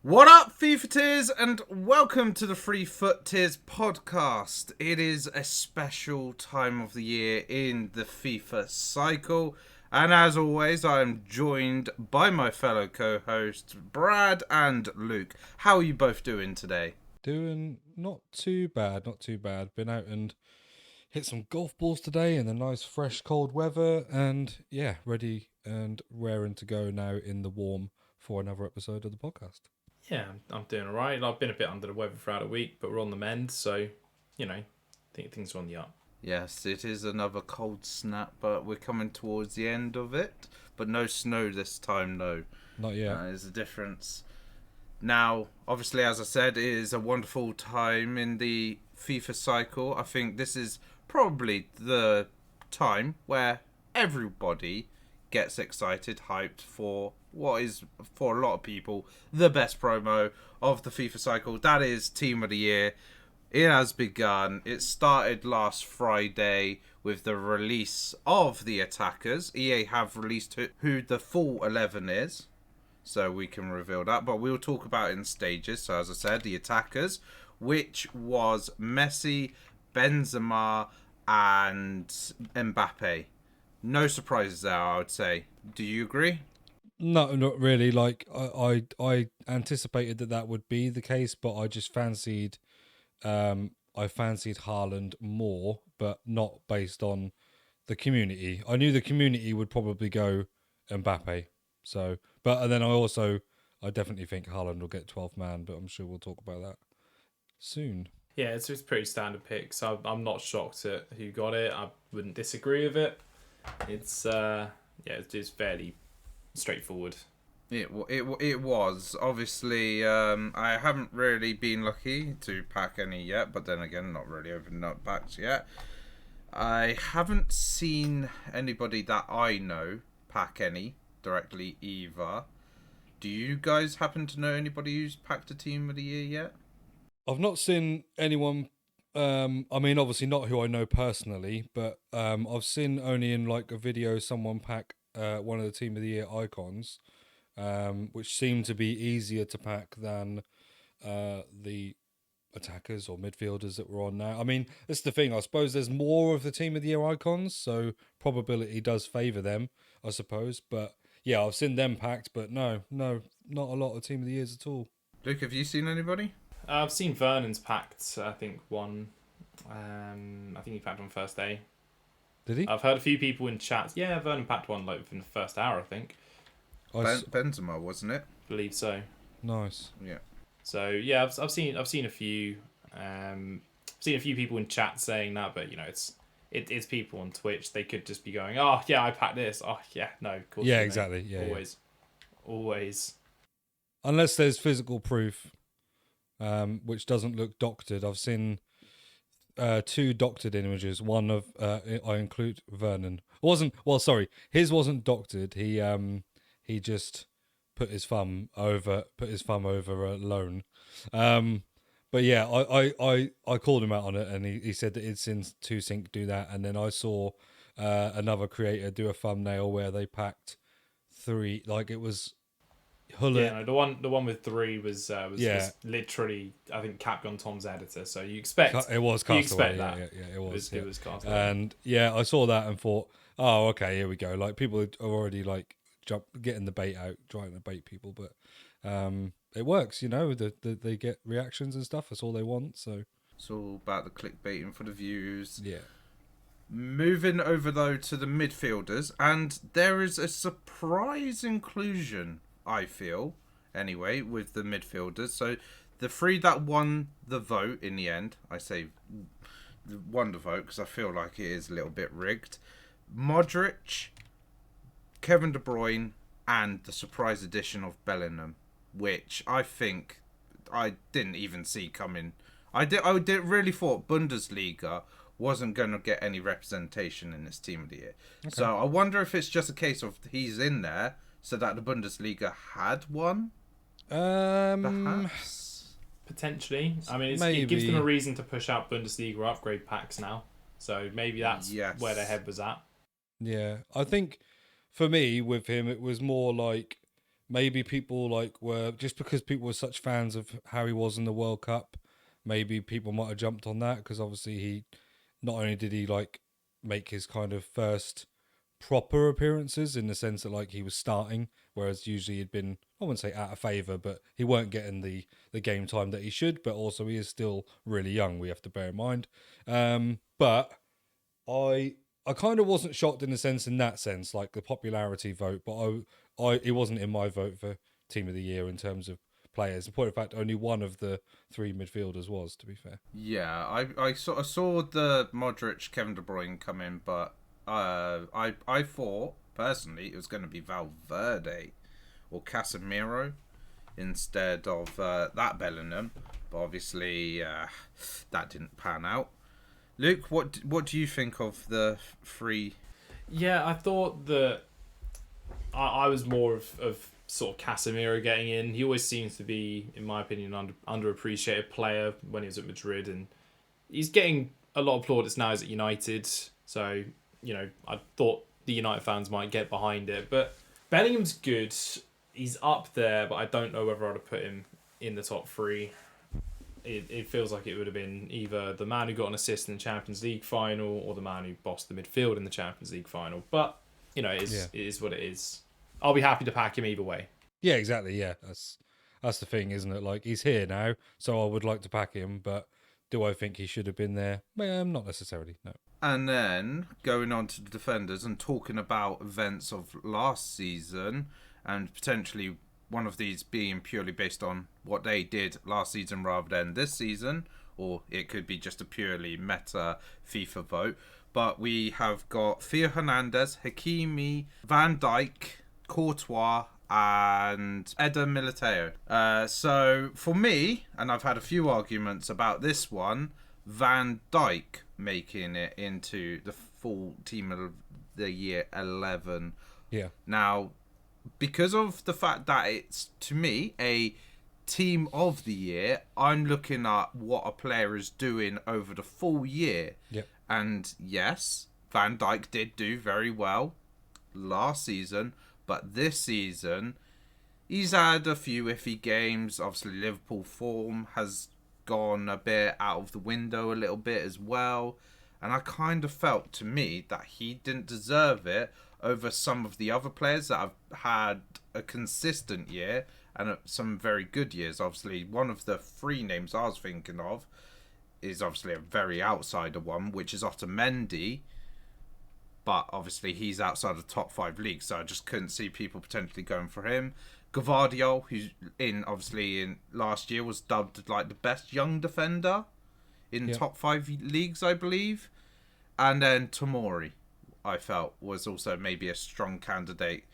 What up, FIFA Tiers, and welcome to the FUT Tiers Podcast. It is a special time of the year in the FIFA cycle, and as always, I am joined by my fellow co-hosts, Brad and Luke. How are you both doing today? Doing not too bad. Been out and hit some golf balls today in the nice, fresh, cold weather, and yeah, ready and raring to go now in the warm for another episode of the podcast. Yeah, I'm doing all right. I've been a bit under the weather throughout the week, but we're on the mend, so, I think things are on the up. Yes, it is another cold snap, but we're coming towards the end of it. But no snow this time, no. Not yet. There's a difference. Now, obviously, as I said, it is a wonderful time in the FIFA cycle. I think this is probably the time where everybody gets excited, hyped for what is, for a lot of people, the best promo of the FIFA cycle. That is Team of the Year. It has begun. It started last Friday with the release of the attackers. EA have released who the full 11 is, so we can reveal that. But we'll talk about it in stages. So as I said, the attackers, which was Messi, Benzema, and Mbappe. No surprises there, I would say. Do you agree? No, not really. Like I anticipated that would be the case, but I just fancied, I fancied Haaland more, but not based on the community. I knew the community would probably go Mbappe. So, but and then I definitely think Haaland will get 12th man, but I'm sure we'll talk about that soon. Yeah, it's pretty standard picks. I'm not shocked at who got it. I wouldn't disagree with it. It's it's fairly straightforward. It was. Obviously, I haven't really been lucky to pack any yet, but then again, not really opened up packs yet. I haven't seen anybody that I know pack any directly either. Do you guys happen to know anybody who's packed a Team of the Year yet? I've not seen anyone. I mean, obviously not who I know personally, but I've seen only in like a video someone pack one of the Team of the Year icons, which seemed to be easier to pack than the attackers or midfielders that were on now. I mean, this is the thing. I suppose there's more of the Team of the Year icons, so probability does favour them, I suppose. But yeah, I've seen them packed, but no, not a lot of Team of the Years at all. Luke, have you seen anybody? I've seen Vernon's packed, I think, one. I think he packed one first day. Did he? I've heard a few people in chat. Yeah, Vernon packed one like within the first hour, I think. Benzema, wasn't it? Believe so. Nice. Yeah. So yeah, I've seen a few. Seen a few people in chat saying that, but it's people on Twitch. They could just be going, "Oh yeah, I packed this." Oh yeah, no, of course. Yeah, exactly. Yeah, always. Unless there's physical proof, which doesn't look doctored. I've seen two doctored images. One of I include Vernon. His wasn't doctored. He just put his thumb over a loan. But yeah, I called him out on it, and he said that it's in 2Sync do that. And then I saw another creator do a thumbnail where they packed 3, like it was Hullet. Yeah, no, the one with 3 was literally, I think, Capcom Tom's editor. So you expect it was Castaway. You expect that. Yeah, it was. It was Castaway. And yeah, I saw that and thought, oh, okay, here we go. Like people are already like getting the bait out, trying to bait people, but it works, you know. They get reactions and stuff. That's all they want. So it's all about the clickbaiting for the views. Yeah. Moving over though to the midfielders, and there is a surprise inclusion, I feel, anyway, with the midfielders. So the 3 that won the vote in the end, I say won the vote because I feel like it is a little bit rigged. Modric, Kevin De Bruyne, and the surprise addition of Bellingham, which I think I didn't even see coming. I did really thought Bundesliga wasn't going to get any representation in this Team of the Year. Okay. So I wonder if it's just a case of he's in there so that the Bundesliga had one. Perhaps. Potentially. I mean, it gives them a reason to push out Bundesliga upgrade packs now. So maybe that's where their head was at. Yeah, I think for me with him, it was more like maybe people were just because people were such fans of how he was in the World Cup. Maybe people might have jumped on that because obviously he not only did he make his kind of first proper appearances in the sense that he was starting, whereas usually he'd been, I wouldn't say out of favour, but he weren't getting the game time that he should. But also he is still really young. We have to bear in mind. But I kind of wasn't shocked in that sense, like the popularity vote. But it wasn't in my vote for Team of the Year in terms of players. In point of fact, only one of the three midfielders was, to be fair. Yeah, I sort of saw the Modric, Kevin De Bruyne come in, but I thought personally it was going to be Valverde or Casemiro instead of that Bellingham, but obviously that didn't pan out. Luke, what do you think of the three? Yeah, I thought that I was more of sort of Casemiro getting in. He always seems to be, in my opinion, underappreciated player when he was at Madrid, and he's getting a lot of plaudits now he's at United. So, I thought the United fans might get behind it. But Bellingham's good. He's up there, but I don't know whether I'd have put him in the top three. It feels like it would have been either the man who got an assist in the Champions League final or the man who bossed the midfield in the Champions League final. But, it is what it is. I'll be happy to pack him either way. Yeah, exactly. Yeah, that's the thing, isn't it? He's here now, so I would like to pack him, but do I think he should have been there? Not necessarily, no. And then going on to the defenders and talking about events of last season and potentially one of these being purely based on what they did last season rather than this season, or it could be just a purely meta FIFA vote. But we have got Theo Hernandez, Hakimi, Van Dijk, Courtois, and Eder Militao. So for me, and I've had a few arguments about this one, Van Dijk making it into the full Team of the Year 11. Yeah. Now, because of the fact that it's, to me, a Team of the Year, I'm looking at what a player is doing over the full year. Yep. And yes, Van Dijk did do very well last season, but this season, he's had a few iffy games. Obviously, Liverpool form has gone a bit out of the window a little bit as well. And I kind of felt, to me, that he didn't deserve it over some of the other players that have had a consistent year and some very good years. Obviously, one of the three names I was thinking of is obviously a very outsider one, which is Otamendi. But obviously, he's outside the top 5 leagues, so I just couldn't see people potentially going for him. Gvardiol, who's in last year was dubbed the best young defender in top 5 leagues, I believe. And then Tomori, I felt, was also maybe a strong candidate.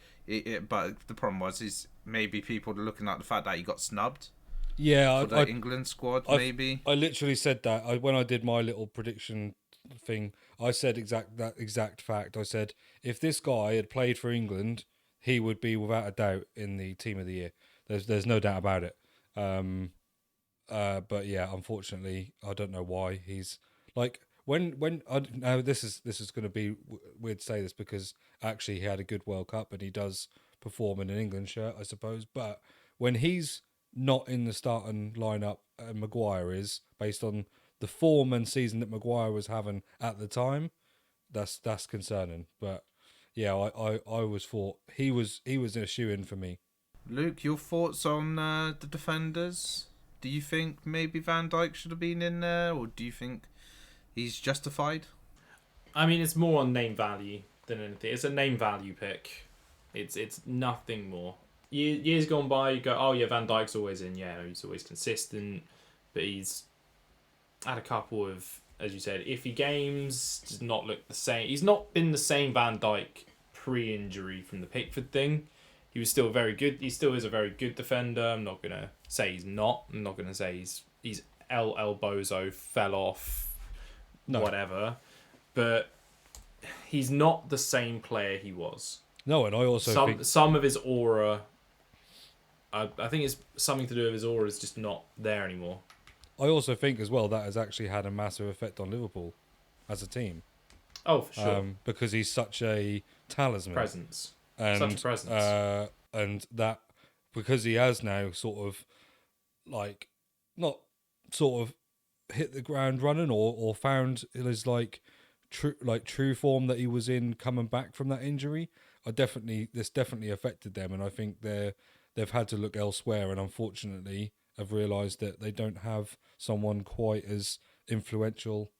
But the problem was maybe people are looking at the fact that he got snubbed. Yeah, for the England squad, maybe. I literally said that when I did my little prediction thing. I said that exact fact. I said if this guy had played for England, he would be without a doubt in the Team of the Year. There's no doubt about it. But yeah, unfortunately, I don't know why he's now this is going to be weird to say this because actually he had a good World Cup and he does perform in an England shirt, I suppose. But when he's not in the starting lineup, and Maguire is, based on the form and season that Maguire was having at the time, that's concerning. But yeah, I always thought he was in a shoe-in for me. Luke, your thoughts on the defenders? Do you think maybe Van Dijk should have been in there, or do you think he's justified? I mean, it's more on name value than anything. It's a name value pick. It's nothing more. Years gone by, you go, oh yeah, Van Dijk's always in. Yeah, he's always consistent, but he's had a couple of, as you said, iffy games. Does not look the same. He's not been the same Van Dijk pre-injury from the Pickford thing. He was still very good. He still is a very good defender. I'm not gonna say he's not. I'm not gonna say he's El Bozo, fell off, whatever. But he's not the same player he was. No, and I also think some of his aura. I think it's something to do with his aura is just not there anymore. I also think as well that has actually had a massive effect on Liverpool as a team. Oh, for sure. Because he's such a talisman. Presence. And, such a presence. And that because he has now sort of like not sort of hit the ground running or found his true form that he was in coming back from that injury. This definitely affected them, and I think they've had to look elsewhere, and unfortunately have realised that they don't have someone quite as influential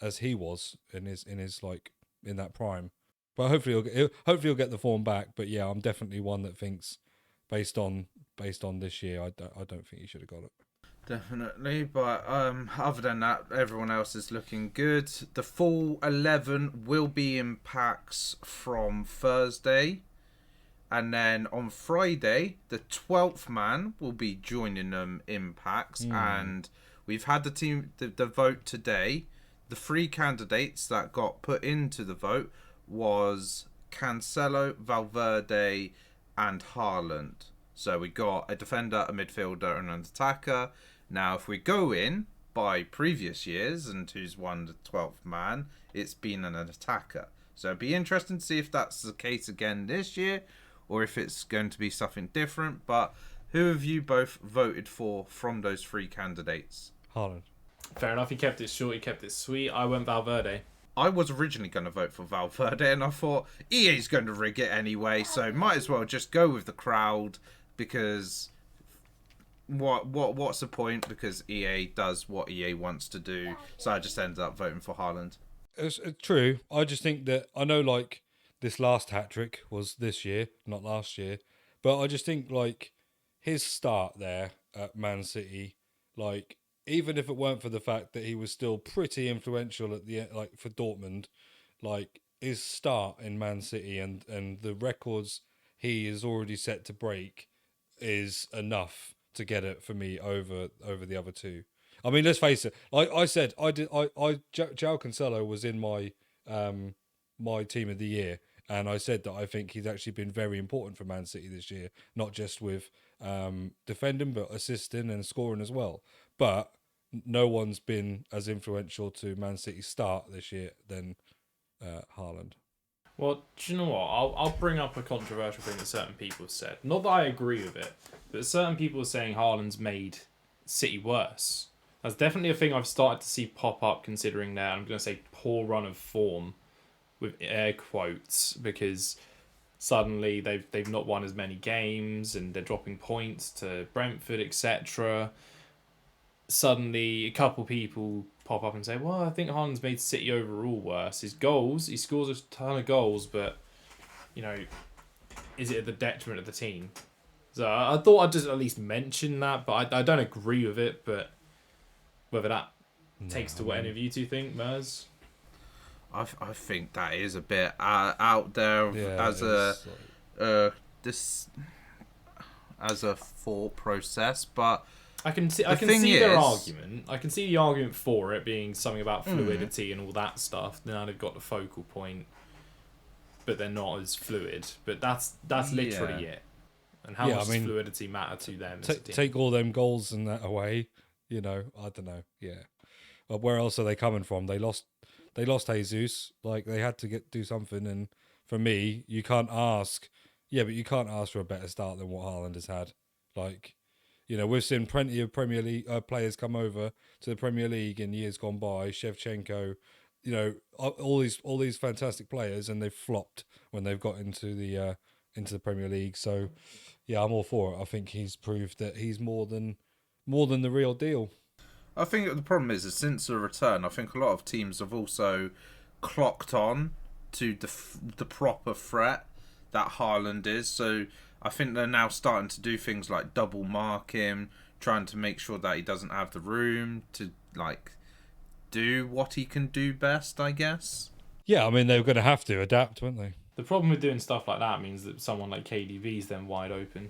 as he was in his in that prime. But hopefully he'll get the form back. But yeah, I'm definitely one that thinks based on this year, I don't think he should have got it. Definitely, but other than that, everyone else is looking good. The full 11 will be in packs from Thursday, and then on Friday, the 12th man will be joining them in packs. And we've had the vote today. The 3 candidates that got put into the vote was Cancelo, Valverde, and Haaland. So we got a defender, a midfielder, and an attacker. Now, if we go in by previous years and who's won the 12th man, it's been an attacker. So it'd be interesting to see if that's the case again this year, or if it's going to be something different. But who have you both voted for from those 3 candidates? Haaland. Fair enough. He kept it short. He kept it sweet. I went Valverde. I was originally going to vote for Valverde, and I thought EA's going to rig it anyway, so might as well just go with the crowd, because what's the point? Because EA does what EA wants to do. So I just ended up voting for Haaland. It's true. I just think that I know like this last hat trick was this year, not last year, but I just think like his start there at Man City, like even if it weren't for the fact that he was still pretty influential at the like for Dortmund, like his start in Man City and the records he is already set to break is enough to get it for me over the other 2. I mean, let's face it. Like I said, João Cancelo was in my my team of the year, and I said that I think he's actually been very important for Man City this year, not just with defending but assisting and scoring as well. But no one's been as influential to Man City's start this year than Haaland. Well, do you know what? I'll bring up a controversial thing that certain people have said. Not that I agree with it, but certain people are saying Haaland's made City worse. That's definitely a thing I've started to see pop up, considering their, I'm going to say, poor run of form, with air quotes, because suddenly they've not won as many games and they're dropping points to Brentford, etc. Suddenly, a couple people pop up and say, well, I think Haaland's made City overall worse. His goals, he scores a ton of goals, but, you know, is it at the detriment of the team? So I thought I'd just at least mention that, but I don't agree with it, but whether that takes to what any of you two think, Mers? I think that is a bit out there as a thought process, but I can see their argument. I can see the argument for it being something about fluidity and all that stuff. Now they've got the focal point, but they're not as fluid. But that's literally it. And how much does fluidity matter to them? Take all them goals and that away. You know, I don't know. Yeah, but where else are they coming from? They lost Jesus. Like they had to do something. And for me, you can't ask. Yeah, but you can't ask for a better start than what Haaland has had. Like. You know, we've seen plenty of Premier League players come over to the Premier League in years gone by. Shevchenko, you know, all these fantastic players, and they've flopped when they've got into the Premier League. So, yeah, I'm all for it. I think he's proved that he's more than the real deal. I think the problem is since the return, I think a lot of teams have also clocked on to the proper threat that Haaland is. So I think they're now starting to do things like double mark him, trying to make sure that he doesn't have the room to like do what he can do best, I guess. Yeah, I mean, they're going to have to adapt, weren't they? The problem with doing stuff like that means that someone like KDV is then wide open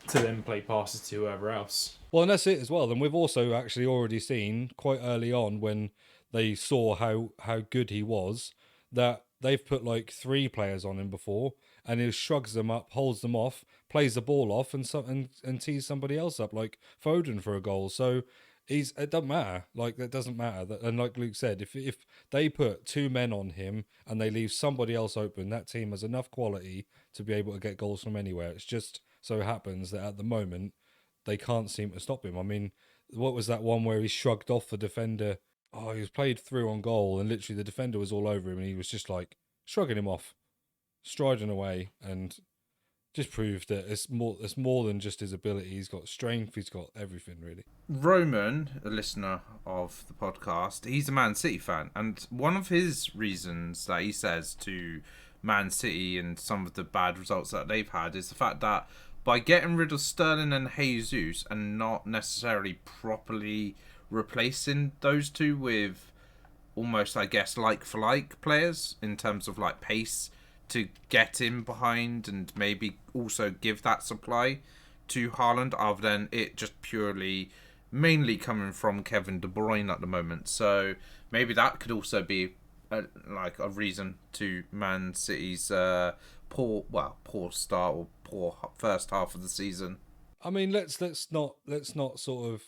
to then play passes to whoever else. Well, and that's it as well. And we've also actually already seen quite early on when they saw how good he was, that they've put like 3 players on him before, and he shrugs them up, holds them off, plays the ball off, and tees somebody else up, like Foden for a goal. So it doesn't matter. Like, that doesn't matter. And like Luke said, if they put 2 men on him and they leave somebody else open, that team has enough quality to be able to get goals from anywhere. It's just so happens that at the moment they can't seem to stop him. I mean, what was that one where he shrugged off the defender? Oh, he was played through on goal, and literally the defender was all over him, and he was just like shrugging him off, striding away, and just proved that it's more than just his ability. He's got strength. He's got everything, really. Roman, a listener of the podcast, he's a Man City fan, and one of his reasons that he says to Man City and some of the bad results that they've had is the fact that by getting rid of Sterling and Jesus and not necessarily properly replacing those two with almost, I guess, like for like players in terms of like pace to get in behind and maybe also give that supply to Haaland, other than it just purely mainly coming from Kevin De Bruyne at the moment. So maybe that could also be a reason to Man City's poor start or poor first half of the season. I mean, let's not sort of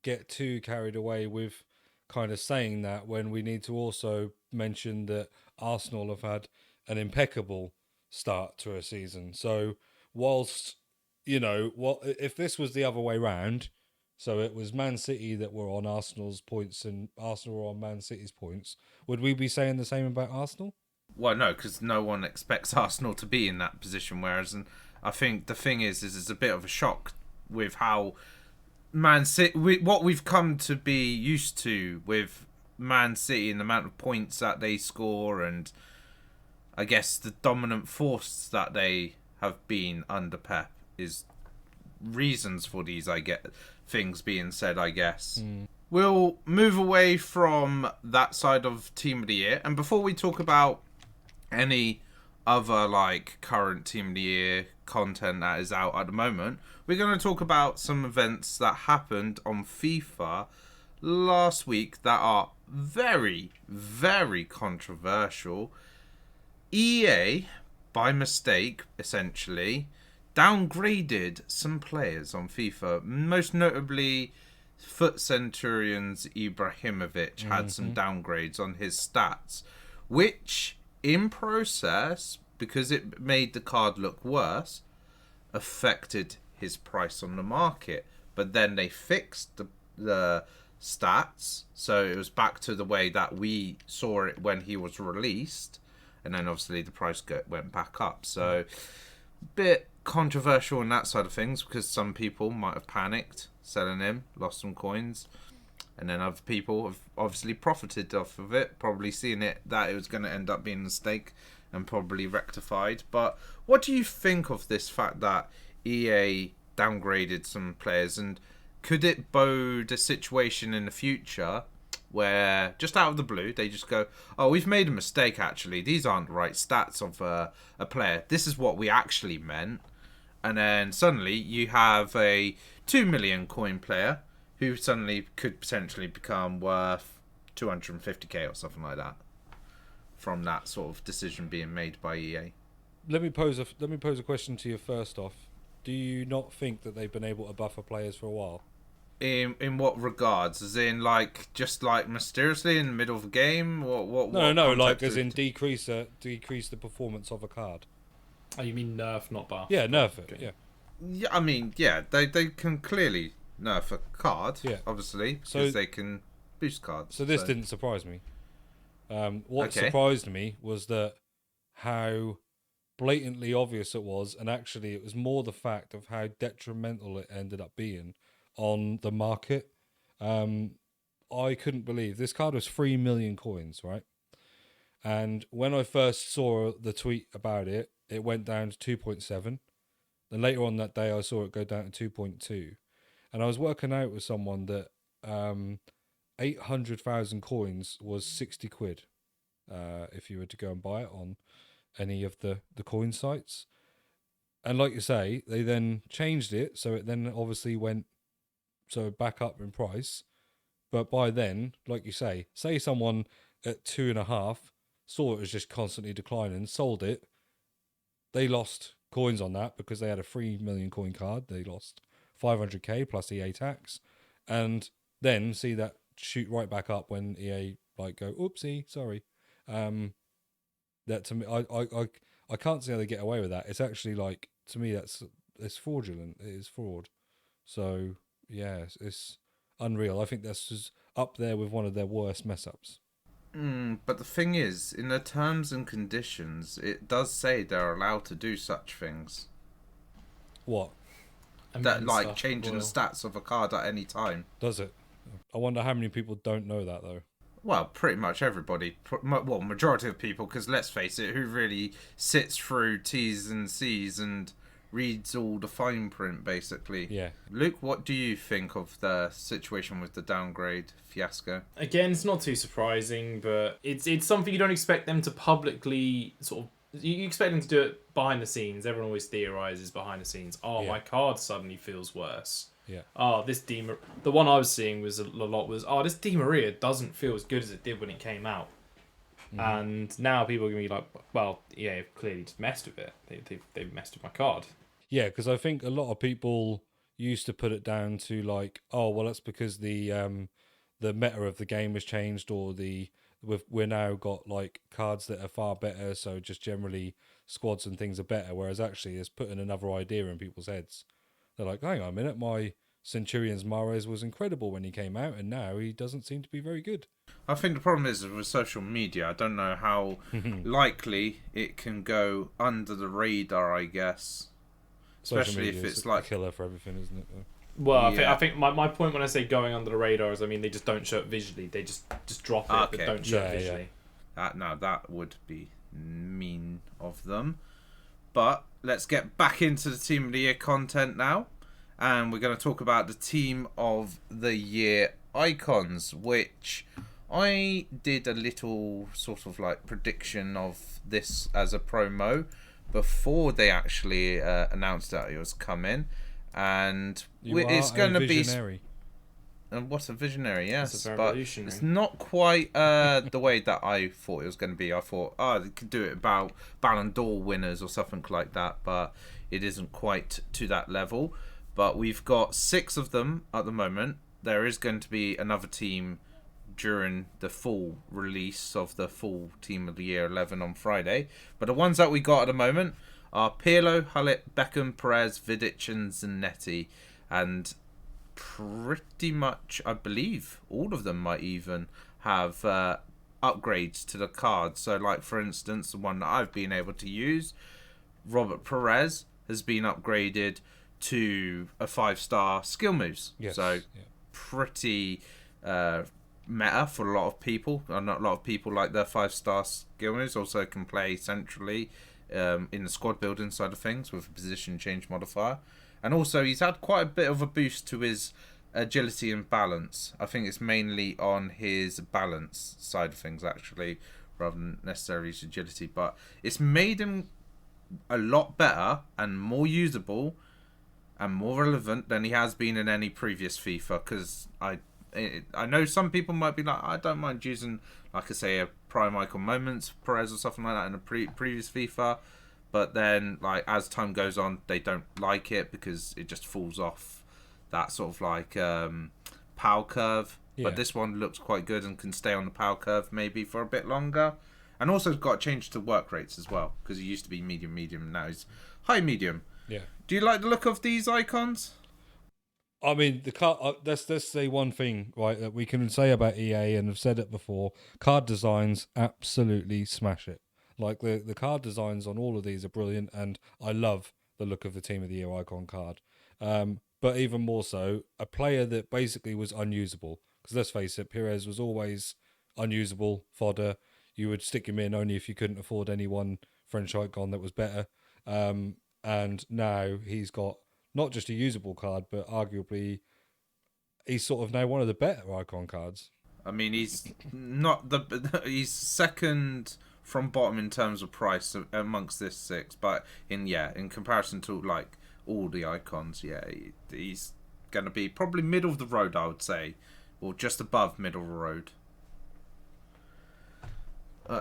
get too carried away with kind of saying that when we need to also mention that Arsenal have had an impeccable start to a season. So whilst, what if this was the other way round, so it was Man City that were on Arsenal's points and Arsenal were on Man City's points, would we be saying the same about Arsenal? Well, no, because no one expects Arsenal to be in that position, whereas I think the thing is it's a bit of a shock with how Man City, what we've come to be used to with Man City and the amount of points that they score, and I guess the dominant force that they have been under Pep is reasons for these, things being said, I guess. We'll move away from that side of Team of the Year, and before we talk about any other current Team of the Year content that is out at the moment, we're going to talk about some events that happened on FIFA last week that are very, very controversial. EA, by mistake, essentially, downgraded some players on FIFA. Most notably, FUT Centurion's Ibrahimovic had some downgrades on his stats, which, in process, because it made the card look worse, affected his price on the market. But then they fixed the stats, so it was back to the way that we saw it when he was released. And then obviously the price went back up. So bit controversial on that side of things, because some people might have panicked selling him, lost some coins. And then other people have obviously profited off of it, probably seeing it that it was going to end up being a mistake and probably rectified. But what do you think of this fact that EA downgraded some players? And could it bode a situation in the future where just out of the blue they just go, oh, we've made a mistake actually, these aren't the right stats of a player, this is what we actually meant, and then suddenly you have a 2 million coin player who suddenly could potentially become worth 250k or something like that from that sort of decision being made by EA? Let me pose a question to you first off. Do you not think that they've been able to buffer players for a while? In what regards? As in, just mysteriously in the middle of a game? What No, as in decrease the performance of a card. Oh, you mean nerf, not buff? Yeah, nerf it. Okay. Yeah. Yeah, I mean, yeah, they can clearly nerf a card, yeah. Obviously, because they can boost cards. So this didn't surprise me. What surprised me was that how blatantly obvious it was, and actually it was more the fact of how detrimental it ended up being on the market. I couldn't believe this card was 3 million coins, right? And when I first saw the tweet about it, it went down to 2.7. Then later on that day, I saw it go down to 2.2. And I was working out with someone that 800,000 coins was 60 quid if you were to go and buy it on any of the coin sites. And like you say, they then changed it, so it then obviously went back up in price. But by then, like you say someone at 2.5 saw it was just constantly declining, sold it, they lost coins on that because they had a 3 million coin card. They lost 500k plus EA tax, and then see that shoot right back up when EA go, oopsie, sorry. That to me, I can't see how they get away with that. It's actually to me that's it's fraudulent. It is fraud. So yeah, it's unreal. I think that's just up there with one of their worst mess ups. But the thing is, in the terms and conditions, it does say they're allowed to do such things. What? That like changing the stats of a card at any time. Does it? I wonder how many people don't know that though. Well, pretty much everybody. Well, majority of people, because let's face it, who really sits through T's and C's and reads all the fine print, basically. Yeah. Luke, what do you think of the situation with the downgrade fiasco? Again, it's not too surprising, but it's something you don't expect them to publicly sort of. You expect them to do it behind the scenes. Everyone always theorizes behind the scenes. Oh, my card suddenly feels worse. Yeah. Oh, this the one I was seeing was a lot was, oh, this Di Maria doesn't feel as good as it did when it came out. Mm-hmm. And now people are going to be like, well, yeah, they've clearly just messed with it. They've messed with my card. Yeah, because I think a lot of people used to put it down to like, oh, well, that's because the meta of the game has changed, or we're now got like cards that are far better, so just generally squads and things are better. Whereas actually, it's putting another idea in people's heads. They're like, hang on a minute, my Centurion's Mahrez was incredible when he came out, and now he doesn't seem to be very good. I think the problem is with social media, I don't know how likely it can go under the radar, I guess. Especially if it's like a killer for everything, isn't it? Well, I think my point when I say going under the radar is, I mean, they just don't show it visually. They just drop it, but don't show it visually. Now, that would be mean of them. But let's get back into the Team of the Year content now. And we're going to talk about the Team of the Year icons, which I did a little sort of like prediction of this as a promo before they actually announced that it was coming. And it's going to be... And what a visionary, yes. But it's not quite the way that I thought it was going to be. I thought, they could do it about Ballon d'Or winners or something like that, but it isn't quite to that level. But we've got 6 of them at the moment. There is going to be another team during the full release of the full Team of the Year 11 on Friday. But the ones that we got at the moment are Pirlo, Hullet, Beckham, Perez, Vidic and Zanetti. And pretty much, I believe, all of them might even have upgrades to the card. So, like, for instance, the one that I've been able to use, Robert Perez, has been upgraded to a 5-star skill moves. Yes. So, pretty meta for a lot of people. Not a lot of people like their 5-star skill moves. Also can play centrally in the squad building side of things with a position change modifier. And also, he's had quite a bit of a boost to his agility and balance. I think it's mainly on his balance side of things, actually, rather than necessarily his agility. But it's made him a lot better and more usable and more relevant than he has been in any previous FIFA. Because I know some people might be like, I don't mind using, like I say, a Prime Icon Moments, Perez or something like that in a previous FIFA. But then, like, as time goes on, they don't like it because it just falls off that sort of like power curve. Yeah. But this one looks quite good and can stay on the power curve maybe for a bit longer. And also it's got a change to work rates as well, because he used to be medium, now he's high medium. Yeah. Do you like the look of these icons? I mean, the card. Let's say one thing, right, that we can say about EA, and I've said it before. Card designs absolutely smash it. Like, the card designs on all of these are brilliant, and I love the look of the Team of the Year icon card. But even more so, a player that basically was unusable. Because let's face it, Pires was always unusable fodder. You would stick him in only if you couldn't afford any one French icon that was better. And now he's got not just a usable card, but arguably he's sort of now one of the better icon cards. I mean, he's he's second from bottom in terms of price amongst this 6, but in comparison to like all the icons, he's gonna be probably middle of the road, I would say, or just above middle of the road.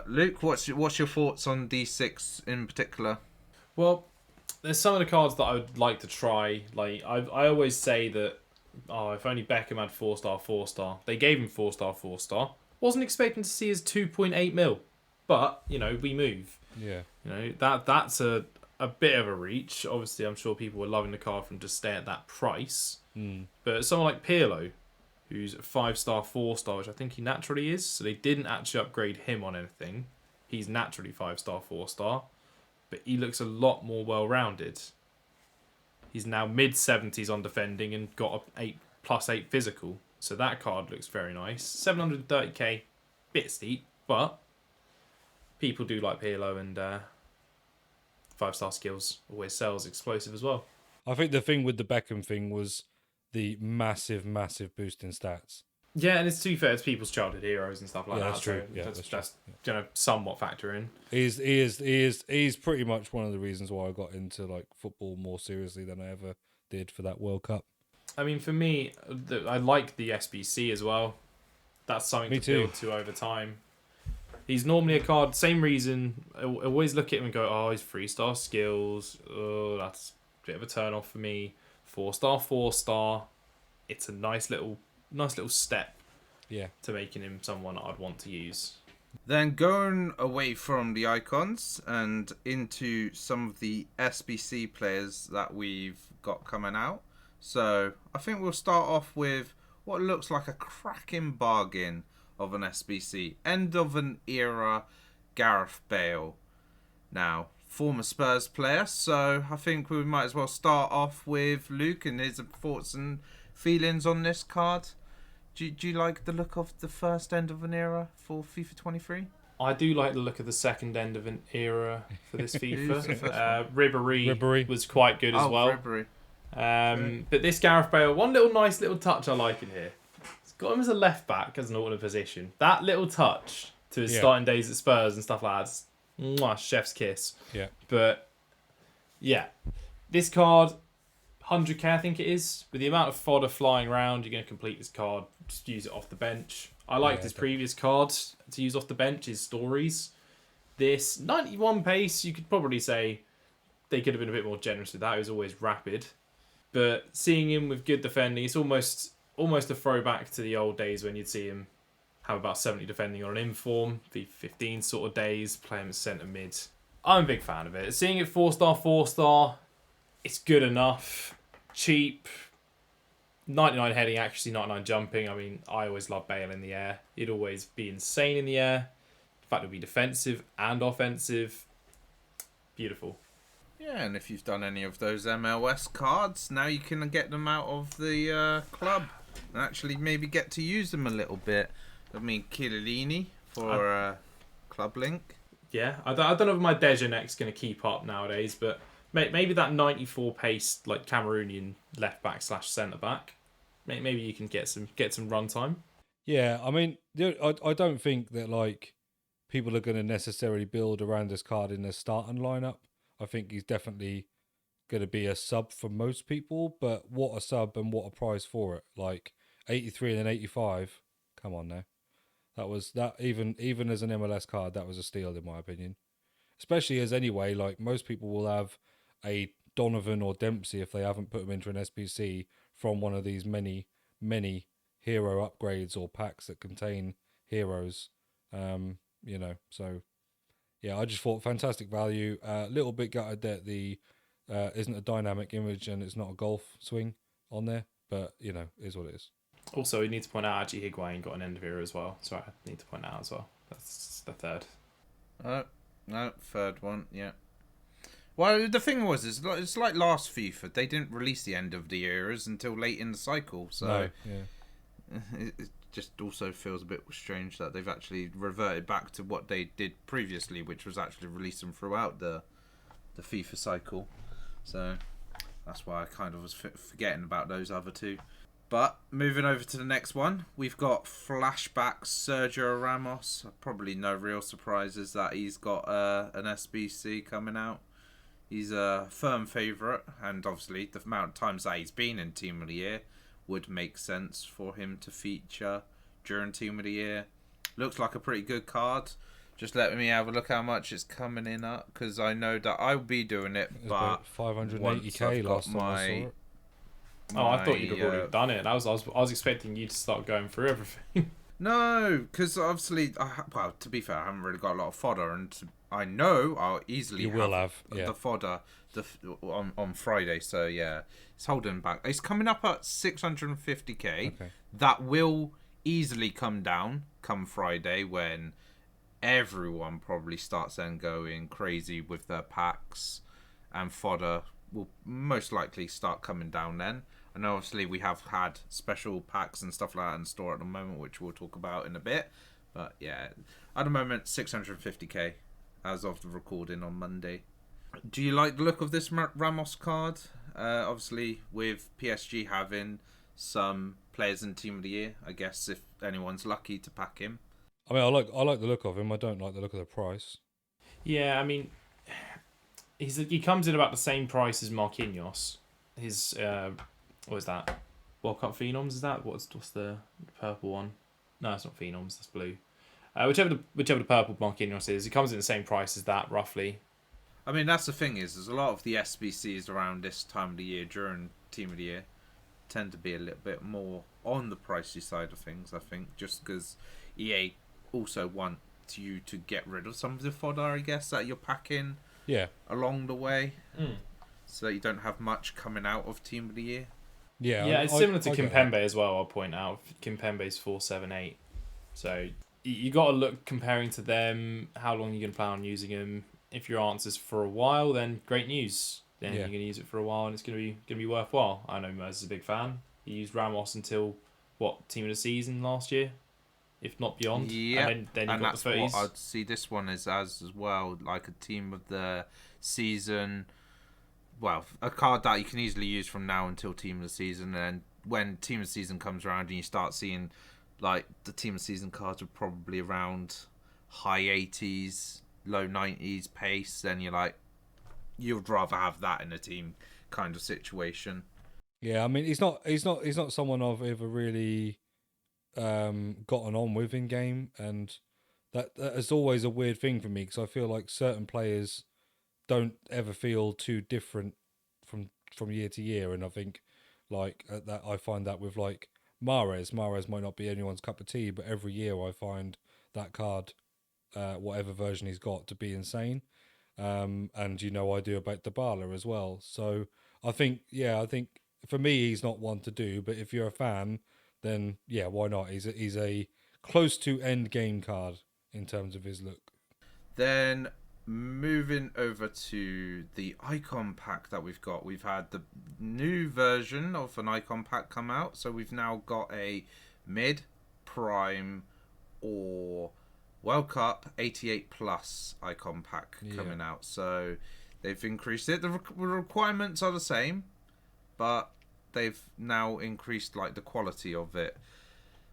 Luke, what's your thoughts on D6 in particular? Well, there's some of the cards that I would like to try. Like I always say that, if only Beckham had 4-star, 4-star. They gave him 4-star, 4-star. Wasn't expecting to see his 2.8 mil. But, we move. Yeah. That's a a bit of a reach. Obviously, I'm sure people were loving the card from to stay at that price. But someone like Pirlo, who's a 5-star, 4-star, which I think he naturally is, so they didn't actually upgrade him on anything. He's naturally 5-star, 4-star, but he looks a lot more well-rounded. He's now mid-70s on defending and got a +8 physical, so that card looks very nice. 730k, bit steep, but people do like Pirlo, and 5-star skills always sells explosive as well. I think the thing with the Beckham thing was the massive boost in stats. Yeah, and it's, to be fair, it's people's childhood heroes and stuff like that. That's true. So Yeah, that's true. Somewhat factor in. He's pretty much one of the reasons why I got into like football more seriously than I ever did for that World Cup. I mean, for me, I like the SBC as well. That's something to build to over time. He's normally a card, same reason. I always look at him and go, oh, he's 3-star skills. Oh, that's a bit of a turn off for me. 4-star, 4-star. It's a nice little step to making him someone I'd want to use. Then going away from the icons and into some of the SBC players that we've got coming out. So I think we'll start off with what looks like a cracking bargain of an SBC. End of an era Gareth Bale. Now, former Spurs player, so I think we might as well start off with Luke and his thoughts and feelings on this card. Do you like the look of the first end of an era for FIFA 23? I do like the look of the second end of an era for this FIFA. Ribéry was quite good as well. Ribéry. But this Gareth Bale, one nice little touch I like in here. It's got him as a left back as an alternate position. That little touch to his starting days at Spurs and stuff like that. Mwah, chef's kiss. Yeah. But yeah, this card, 100k I think it is. With the amount of fodder flying around, you're going to complete this card. Just use it off the bench. I liked his previous card to use off the bench, his stories. This 91 pace, you could probably say they could have been a bit more generous with that. It was always rapid. But seeing him with good defending, it's almost a throwback to the old days when you'd see him have about 70 defending on an inform, the 15 sort of days, play him as centre mid. I'm a big fan of it. Seeing it 4-star, 4-star, it's good enough. Cheap. 99 heading accuracy, 99 jumping. I mean, I always love Bale in the air. He'd always be insane in the air. In fact, it'd be defensive and offensive. Beautiful. Yeah, and if you've done any of those MLS cards, now you can get them out of the club and actually maybe get to use them a little bit. I mean, Chiellini for Club Link. Yeah, I don't know if my Dejanek's going to keep up nowadays, but maybe that 94 pace, like Cameroonian left back / centre back. Maybe you can get some run time. Yeah, I mean, I don't think that like people are going to necessarily build around this card in their starting lineup. I think he's definitely going to be a sub for most people, but what a sub and what a price for it. Like 83 and then 85. Come on now. That even as an MLS card, that was a steal in my opinion. Especially as anyway, like most people will have a Donovan or Dempsey if they haven't put them into an SBC from one of these many hero upgrades or packs that contain heroes. So yeah, I just thought fantastic value. A little bit gutted that the isn't a dynamic image and it's not a golf swing on there, but is what it is. Also, we need to point out actually Higuain got an end of era as well. Sorry, I need to point that out as well. That's the third. No, third one, yeah. Well, the thing was, it's like last FIFA. They didn't release the end of the eras until late in the cycle, so it just also feels a bit strange that they've actually reverted back to what they did previously, which was actually release them throughout the FIFA cycle. So that's why I kind of was forgetting about those other two. But moving over to the next one, we've got Flashback Sergio Ramos. Probably no real surprises that he's got an SBC coming out. He's a firm favourite, and obviously the amount of times that he's been in Team of the Year would make sense for him to feature during Team of the Year. Looks like a pretty good card. Just let me have a look how much it's coming in at, because I know that I'll be doing it. It was but about 580k last time I saw it. I thought you'd have already done it. I was expecting you to start going through everything. No, because obviously, well, to be fair, I haven't really got a lot of fodder, and I know I'll easily have the fodder on Friday. So yeah, it's holding back. It's coming up at 650k. Okay. That will easily come down come Friday when everyone probably starts then going crazy with their packs, and fodder will most likely start coming down then. And obviously we have had special packs and stuff like that in store at the moment, which we'll talk about in a bit. But yeah, at the moment, 650k as of the recording on Monday. Do you like the look of this Ramos card? Obviously, with PSG having some players in Team of the Year, I guess if anyone's lucky to pack him. I mean, I like the look of him. I don't like the look of the price. Yeah, I mean, he comes in about the same price as Marquinhos. His what is that? World Cup Phenoms, is that? What's the purple one? No, it's not Phenoms, that's blue. Whichever the purple Marquinhos is, he comes in the same price as that, roughly. I mean, that's the thing is, there's a lot of the SBCs around this time of the year, during Team of the Year, tend to be a little bit more on the pricey side of things, I think, just because EA also want you to get rid of some of the fodder, I guess, that you're packing along the way, so that you don't have much coming out of Team of the Year. Yeah, it's similar to Kimpembe as well, I'll point out. Kimpembe's 478. So you got to look comparing to them, how long you're going to plan on using them. If your answer's for a while, then great news. Then you're going to use it for a while and it's going to be worthwhile. I know Mers is a big fan. He used Ramos until, Team of the Season last year? If not beyond. Yeah, and then you got the 30s. What I'd see this one as well, like a Team of the Season. Well, a card that you can easily use from now until Team of the Season, and when Team of the Season comes around and you start seeing like the Team of the Season cards are probably around high 80s, low 90s pace, then you'd rather have that in a team kind of situation. Yeah, I mean he's not someone I've ever really gotten on with in game, and that is always a weird thing for me because I feel like certain players don't ever feel too different from year to year, and I think like that I find that with like Mahrez might not be anyone's cup of tea, but every year I find that card, whatever version he's got, to be insane. And I do about Dybala as well. So I think for me he's not one to do, but if you're a fan, then yeah, why not? He's a close to end game card in terms of his look. Then moving over to the icon pack that we've got, we've had the new version of an icon pack come out. So we've now got a mid, prime, or World Cup 88 plus icon pack coming out. So they've increased it. The requirements are the same, but they've now increased like the quality of it.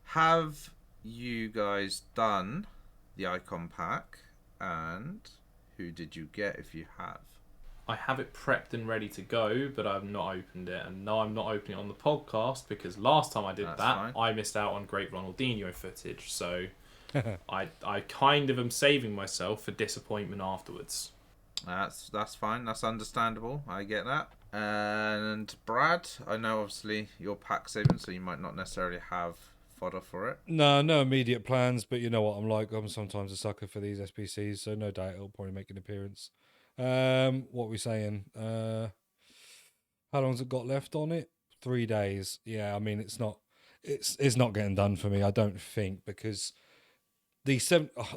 Have you guys done the icon pack, and who did you get if you have? I have it prepped and ready to go, but I've not opened it. And no, I'm not opening it on the podcast because last time I did I missed out on great Ronaldinho footage. So I kind of am saving myself for disappointment afterwards. That's fine. That's understandable. I get that. And Brad, I know obviously you're pack saving, so you might not necessarily have fodder for it. No immediate plans, but you know what I'm like. I'm sometimes a sucker for these SBCs, so no doubt it'll probably make an appearance. What are we saying? How long's it got left on it? 3 days. Yeah, I mean it's not getting done for me, I don't think, because the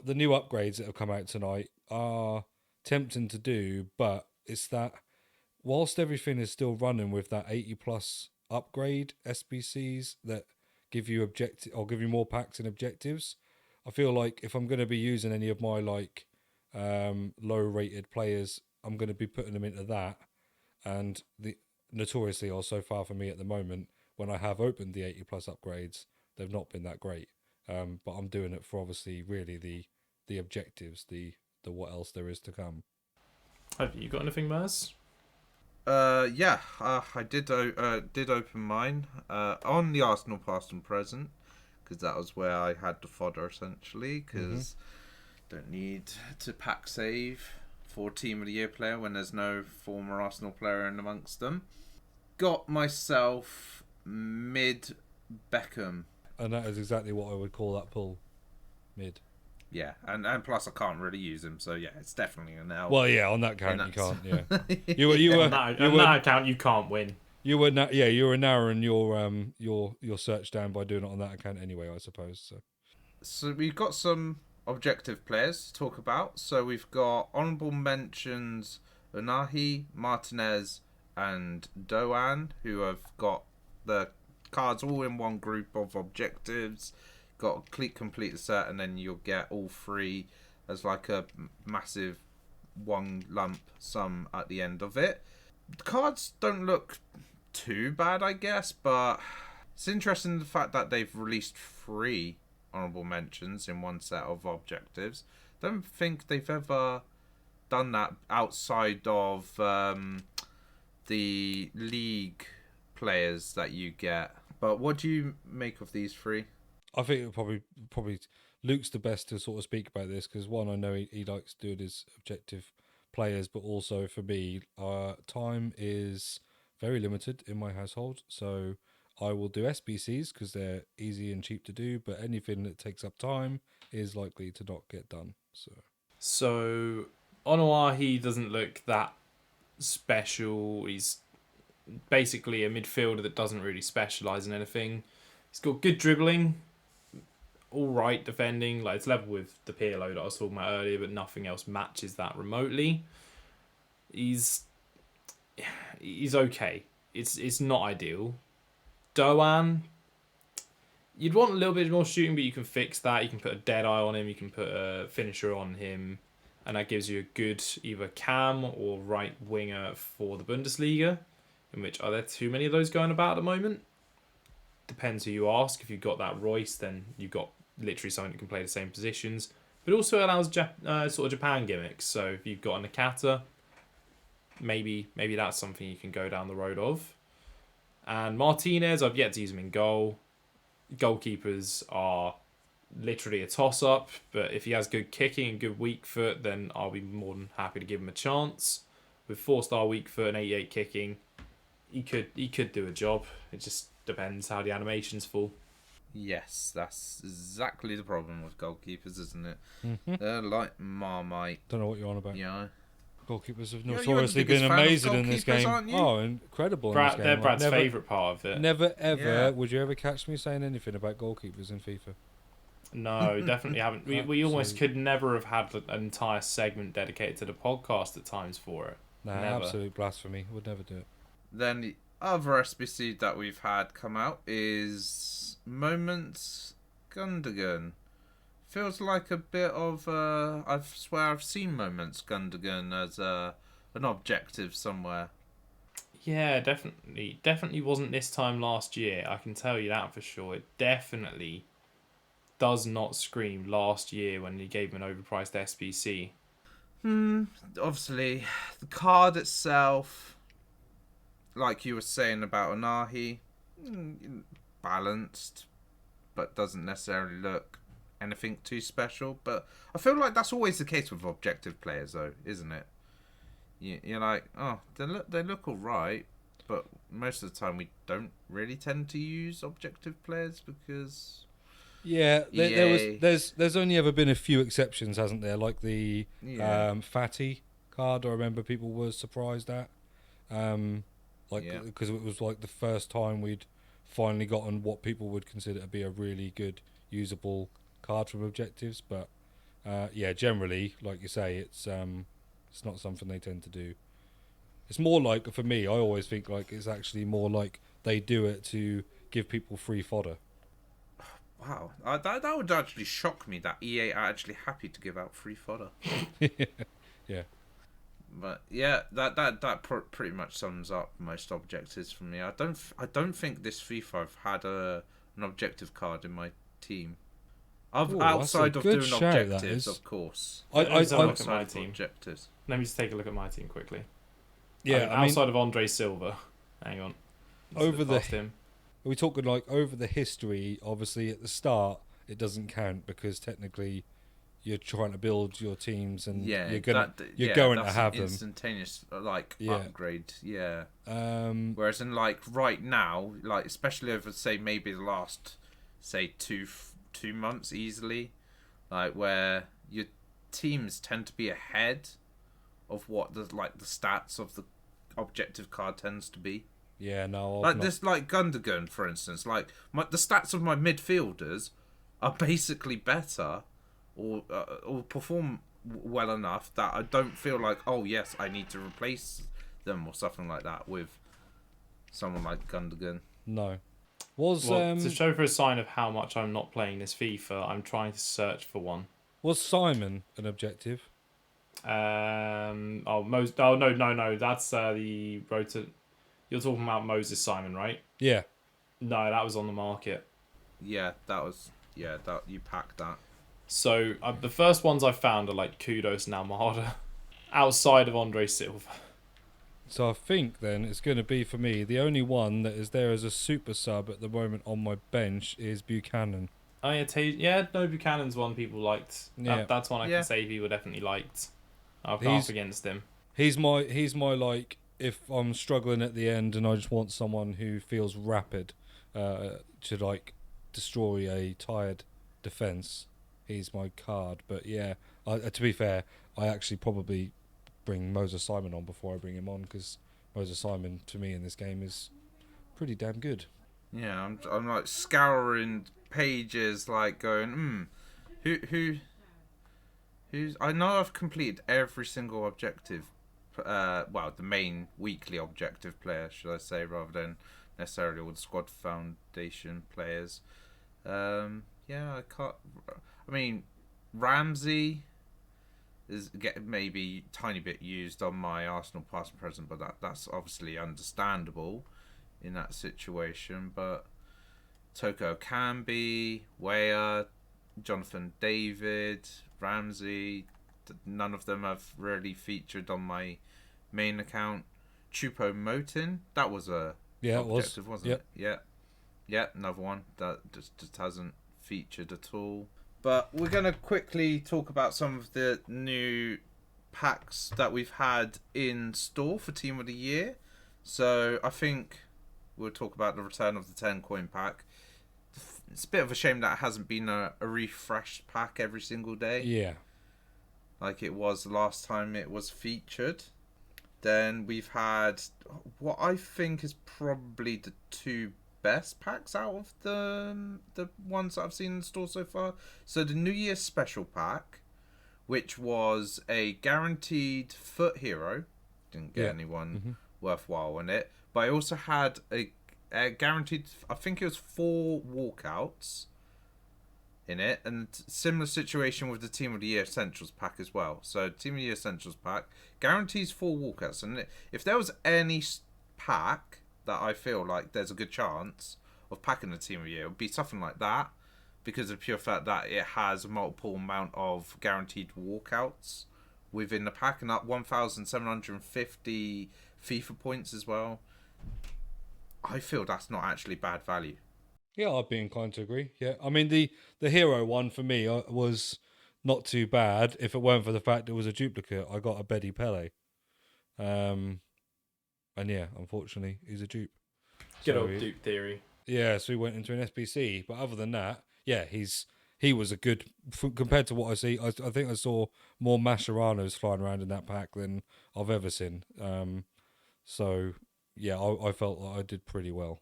new upgrades that have come out tonight are tempting to do, but it's that whilst everything is still running with that 80 plus upgrade SBCs that give you more packs and objectives, I feel like if I'm going to be using any of my like low rated players, I'm going to be putting them into that. And the notoriously, or so far for me at the moment, when I have opened the 80 plus upgrades, they've not been that great. But I'm doing it for obviously really the objectives, the what else there is to come. Have you got anything, Mers? I did open mine on the Arsenal past and present, because that was where I had the fodder essentially, because don't need to pack save for Team of the Year player when there's no former Arsenal player in amongst them. Got myself mid Beckham. and that is exactly what I would call that pull mid. Yeah, and plus I can't really use him, so yeah, it's definitely an L. Well, yeah, on that count you can't. Yeah, you were on that account you can't win. You were you were narrowing your search down by doing it on that account anyway, I suppose. So we've got some objective players to talk about. So we've got honourable mentions Unahi, Martinez, and Doan, who have got the cards all in one group of objectives. Got a complete the set, and then you'll get all three as like a massive one lump sum at the end of it. The cards don't look too bad, I guess, but it's interesting the fact that they've released 3 honourable mentions in one set of objectives. Don't think they've ever done that outside of the league players that you get. But what do you make of these 3? I think it probably Luke's the best to sort of speak about this because one, I know he likes doing his objective players, but also for me, time is very limited in my household, so I will do SBCs because they're easy and cheap to do, but anything that takes up time is likely to not get done. So Onuahi doesn't look that special. He's basically a midfielder that doesn't really specialise in anything. He's got good dribbling, all right defending, like it's level with the Pirlo that I was talking about earlier, but nothing else matches that remotely. He's okay. It's not ideal. Doan, you'd want a little bit more shooting, but you can fix that. You can put a dead eye on him. You can put a finisher on him, and that gives you a good either cam or right winger for the Bundesliga. In which, are there too many of those going about at the moment? Depends who you ask. If you've got that Royce, then you've got literally someone that can play the same positions. But also allows sort of Japan gimmicks. So if you've got a Nakata, maybe that's something you can go down the road of. And Martinez, I've yet to use him in goal. Goalkeepers are literally a toss-up, but if he has good kicking and good weak foot, then I'll be more than happy to give him a chance. With 4-star weak foot and 88 kicking, he could do a job. It just depends how the animations fall. Yes, that's exactly the problem with goalkeepers, isn't it? Mm-hmm. They're like Marmite. Don't know what you're on about. Yeah. Goalkeepers have You're notoriously the biggest been fan of amazing in this goalkeepers, game. aren't you? Oh, incredible in this game. They're Brad's Never- favourite part of it. Never ever Yeah. would you ever catch me saying anything about goalkeepers in FIFA. No, definitely haven't. We almost could never have had an entire segment dedicated to the podcast at times for it. Nah, Never. absolute blasphemy. Would never do it. Then the other SBC that we've had come out is Moments Gundogan. Feels like a bit of I swear I've seen Moments Gundogan as an objective somewhere. Yeah, definitely wasn't this time last year. I can tell you that for sure. It definitely does not scream last year when he gave him an overpriced SBC. Obviously, the card itself, like you were saying about Unahi, balanced, but doesn't necessarily look anything too special. But I feel like that's always the case with objective players, though, isn't it? You're like, oh, they look all right, but most of the time we don't really tend to use objective players because Yeah, there's only ever been a few exceptions, hasn't there? Like the Fatty card, I remember people were surprised at, because it was like the first time we'd finally gotten what people would consider to be a really good usable card from objectives. But generally, like you say, it's not something they tend to do. It's more like, for me, I always think like it's actually more like they do it to give people free fodder. wow, that would actually shock me that EA are actually happy to give out free fodder. Yeah. But yeah, that pretty much sums up most objectives for me. I don't think this FIFA I've had an objective card in my team. Outside of doing shout, objectives, of course. Let's have a look at Outside my of team. objectives. Let me just take a look at my team quickly. Yeah, I mean, outside of Andre Silva. Hang on. Let's Over look the- past him. are we talking like over the history? Obviously, at the start, it doesn't count because technically you're trying to build your teams and Yeah, you're going to that's have an them. instantaneous Yeah. upgrade. Yeah. Um, Whereas in like right now, like especially over say maybe the last say 2 months easily, like where your teams tend to be ahead of what the stats of the objective card tends to be. Yeah, no. Like this, like Gundogan, for instance. Like the stats of my midfielders are basically better, or perform well enough that I don't feel like, oh yes, I need to replace them or something like that with someone like Gundogan. No. To show for a sign of how much I'm not playing this FIFA, I'm trying to search for one. Was Simon an objective? No. That's the road to. You're talking about Moses Simon, right? Yeah. No, that was on the market. Yeah, that was. Yeah, that you packed that. So the first ones I found are like Kudos and Almada, outside of Andre Silva. So I think then it's going to be for me, the only one that is there as a super sub at the moment on my bench is Buchanan. Oh yeah, Buchanan's one people liked. Yeah. That's one I can say people definitely liked. I've gone up against him. He's my like, if I'm struggling at the end and I just want someone who feels rapid to like destroy a tired defence, he's my card. But yeah, to be fair, I actually probably bring Moses Simon on before I bring him on, because Moses Simon to me in this game is pretty damn good. Yeah, I'm like scouring pages, like going, who's. I know I've completed every single objective. The main weekly objective player, should I say, rather than necessarily all the squad foundation players. I can't. I mean, Ramsey is maybe tiny bit used on my Arsenal past and present, but that's obviously understandable in that situation. But Toko Kambi, Weah, Jonathan David, Ramsey, none of them have really featured on my main account. Chupo Motin, that was a objective, wasn't it? Yeah, another one that just hasn't featured at all. But we're going to quickly talk about some of the new packs that we've had in store for Team of the Year. So I think we'll talk about the return of the 10 coin pack. It's a bit of a shame that it hasn't been a refreshed pack every single day. Yeah. Like it was the last time it was featured. Then we've had what I think is probably the two best packs out of the ones that I've seen in the store so far. So the New Year special pack, which was a guaranteed FUT hero. Didn't get anyone worthwhile in it. But I also had a guaranteed, I think it was 4 walkouts in it, and similar situation with the Team of the Year Essentials pack as well. So Team of the Year Essentials pack guarantees 4 walkouts, and if there was any pack that I feel like there's a good chance of packing the Team of the Year, it would be something like that, because of the pure fact that it has a multiple amount of guaranteed walkouts within the pack, and up 1,750 FIFA points as well. I feel that's not actually bad value. Yeah, I'd be inclined to agree. Yeah, I mean the hero one for me was not too bad if it weren't for the fact it was a duplicate. I got a Betty Pele, and yeah, unfortunately he's a dupe. Good old dupe theory. Yeah, so he went into an SBC, but other than that, yeah, he was a good compared to what I see. I think I saw more Mascherano's flying around in that pack than I've ever seen. So yeah, I felt like I did pretty well.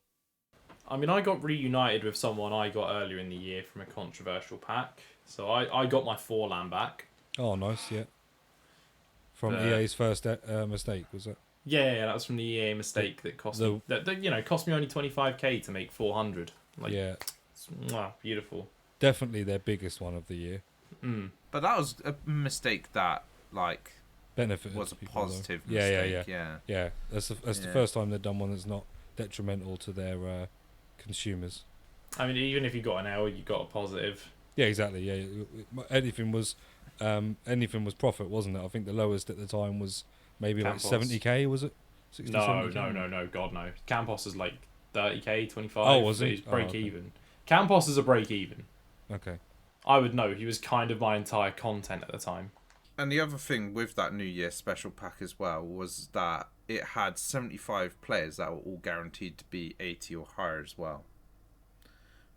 I mean, I got reunited with someone I got earlier in the year from a controversial pack. So I got my Forlan back. Oh, nice, yeah. From EA's first mistake, was it? Yeah, that was from the EA mistake that cost me, cost me only 25k to make 400. Yeah. Beautiful. Definitely their biggest one of the year. But that was a mistake that, like, benefited was a people, positive though. mistake. Yeah. That's the first time they've done one that's not detrimental to their consumers. I mean, even if you got an L, you got a positive. Yeah, exactly. Yeah, anything was profit, wasn't it? I think the lowest at the time was maybe Campos. like 70k, was it? 60, No, 70K? no, God no. Campos is like 30k, 25. Oh, was he? He's break okay. even. Campos is a break even. Okay. I would know. He was kind of my entire content at the time. And the other thing with that New Year special pack as well was that it had 75 players that were all guaranteed to be 80 or higher as well.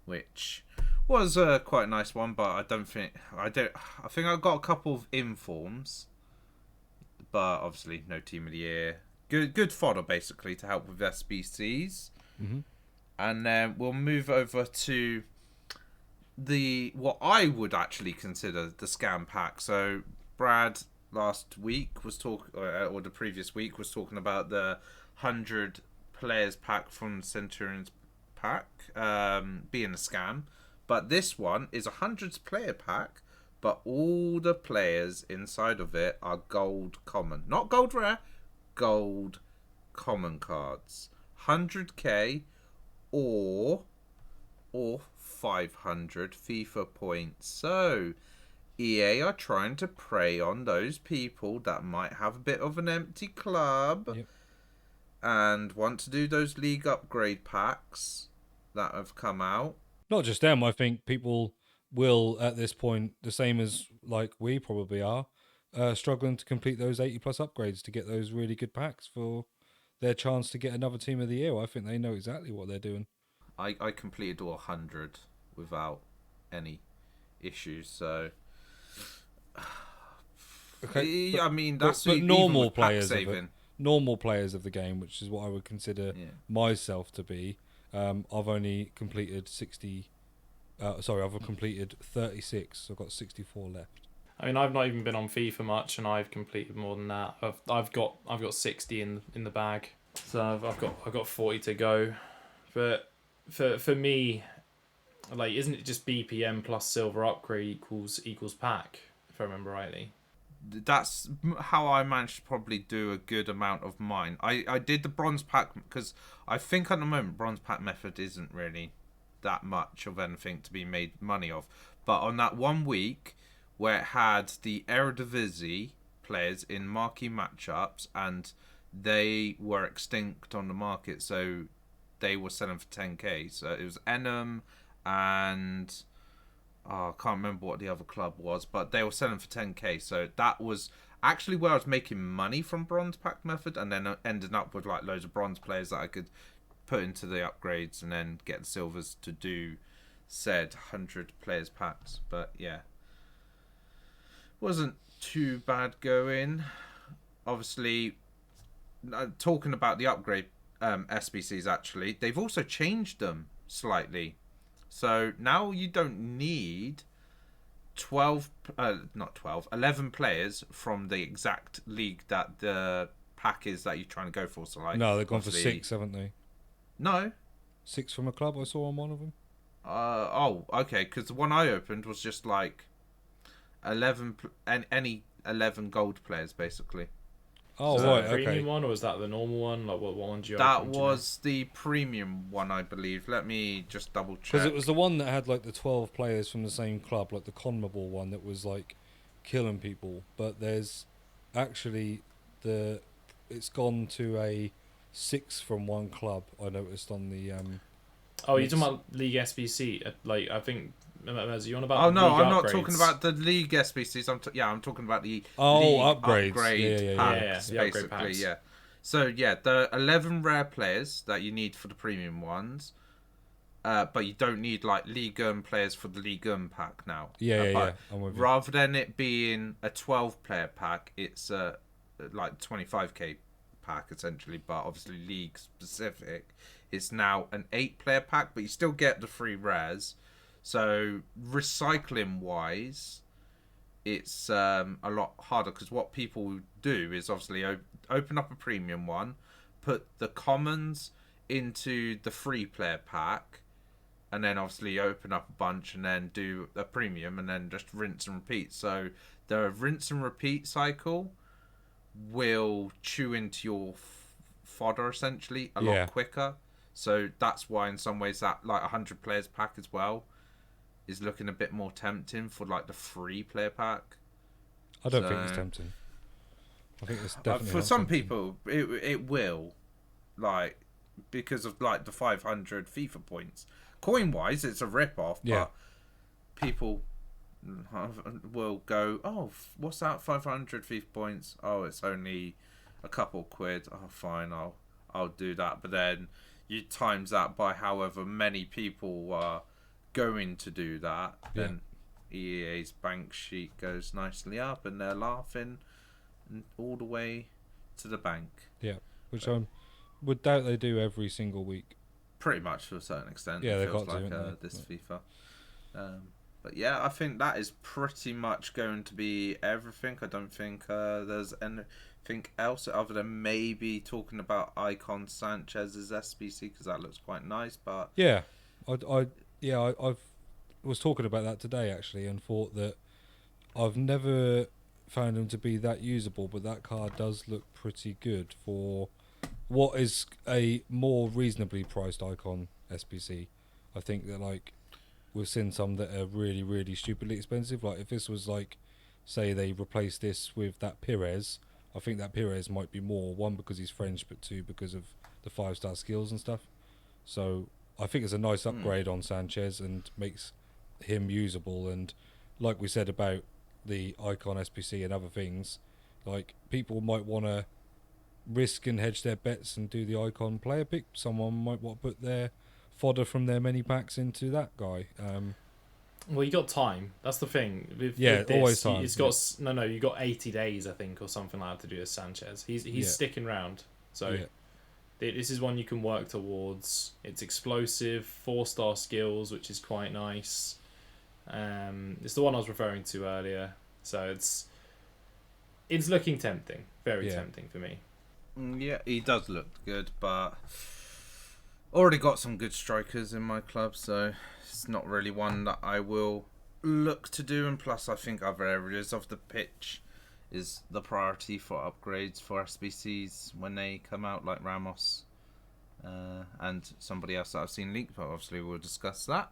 Which Was quite a nice one, but I think I got a couple of informs, but obviously no team of the year. Good fodder basically to help with SBCs. Mm-hmm. And then we'll move over to what I would actually consider the scam pack. So Brad last week was or the previous week was talking about the 100 players pack from Centurion's pack being a scam. But this one is a 100 player pack, but all the players inside of it are gold common. Not gold rare, gold common cards. 100k or 500 FIFA points. So EA are trying to prey on those people that might have a bit of an empty club and want to do those league upgrade packs that have come out. Not just them, I think people will, at this point, the same as like we probably are, struggling to complete those 80 plus upgrades to get those really good packs for their chance to get another team of the year. I think they know exactly what they're doing. I completed all 100 without any issues, so... Okay, I mean, that's but normal players normal players of the game, which is what I would consider myself to be. I've only completed 60. I've completed 36. So I've got 64 left. I mean, I've not even been on FIFA much, and I've completed more than that. I've got 60 in the bag, so I've got 40 to go. But for me, like, isn't it just BPM plus silver upgrade equals pack? If I remember rightly. That's how I managed to probably do a good amount of mine. I did the bronze pack because I think at the moment bronze pack method isn't really that much of anything to be made money of. But on that 1 week where it had the Eredivisie players in marquee matchups and they were extinct on the market, so they were selling for 10k. So it was Enum and... I can't remember what the other club was, but they were selling for 10k. So that was actually where I was making money from bronze pack method, and then ended up with like loads of bronze players that I could put into the upgrades and then get the silvers to do said 100 players packs. But yeah, wasn't too bad going. Obviously, talking about the upgrade SBCs, actually, they've also changed them slightly. So now you don't need 11 players from the exact league that the pack is that you're trying to go for. So like, no, they've gone for 6, haven't they? No. 6 from a club I saw on one of them. Okay, because the one I opened was just like 11, any 11 gold players, basically. Oh, was right, that the okay. premium one, or was that the normal one? Like, what one did you That open, was the premium one, I believe. Let me just double check. Because it was the one that had like the 12 players from the same club, like the CONMEBOL one that was like killing people. But there's actually it's gone to a 6 from one club. I noticed on the. Oh, you're talking about League SBC? Like, I think. You on about? Oh no, league I'm not upgrades? talking about the league SBCs. I'm talking about the league upgrades. upgrade packs, the upgrade basically. packs. Yeah. So yeah, the 11 rare players that you need for the premium ones, but you don't need like League players for the League pack now. Yeah. I'm with you. Rather than it being a 12 player pack, it's like 25k pack essentially, but obviously league specific. It's now an 8 player pack, but you still get the 3 rares. So recycling wise, it's a lot harder because what people do is obviously open up a premium one, put the commons into the 3 player pack, and then obviously open up a bunch and then do a premium and then just rinse and repeat. So the rinse and repeat cycle will chew into your fodder essentially a lot quicker. So that's why in some ways that like 100 players pack as well is looking a bit more tempting for like the 3 player pack. I don't think it's tempting. I think it's definitely for some tempting. people it will, like, because of like the 500 FIFA points. Coin wise, it's a rip off, but people will go, oh, what's that, 500 FIFA points? Oh, it's only a couple quid. Oh, fine, I'll do that. But then you times that by however many people are going to do that, then EA's bank sheet goes nicely up, and they're laughing all the way to the bank. Yeah, which I would doubt they do every single week. Pretty much to a certain extent. Yeah, it they feels got like to, this FIFA. But yeah, I think that is pretty much going to be everything. I don't think there's anything else other than maybe talking about Icon Sanchez's SBC, because that looks quite nice. But yeah, I was talking about that today actually, and thought that I've never found him to be that usable, but that card does look pretty good for what is a more reasonably priced Icon SBC. I think that, like, we've seen some that are really, really stupidly expensive. Like, if this was, like, say they replace this with that Pires, I think that Pires might be more, one, because he's French, but two, because of the 5-star skills and stuff. So I think it's a nice upgrade on Sanchez and makes him usable. And like we said about the Icon SBC and other things, like, people might want to risk and hedge their bets and do the Icon player pick. Someone might want to put their fodder from their many packs into that guy. Well, you got time. That's the thing. With this, always time. It's got you got 80 days, I think, or something like that to do with Sanchez. He's sticking around. So this is one you can work towards. It's explosive, 4-star skills, which is quite nice. It's the one I was referring to earlier. So it's looking tempting. Very tempting for me. Yeah, he does look good, but already got some good strikers in my club, so it's not really one that I will look to do. And plus, I think other areas of the pitch is the priority for upgrades for SBCs when they come out, like Ramos and somebody else that I've seen leaked, but obviously we'll discuss that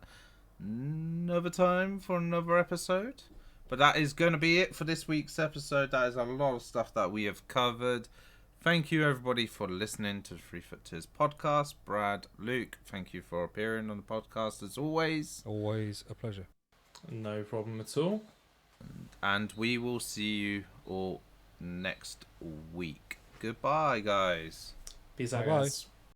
another time for another episode. But that is going to be it for this week's episode. That is a lot of stuff that we have covered. Thank you, everybody, for listening to the FUT Tiers Podcast. Brad, Luke, thank you for appearing on the podcast as always. Always a pleasure. No problem at all. And we will see you all next week. Goodbye, guys. Peace out, Bye-bye. guys.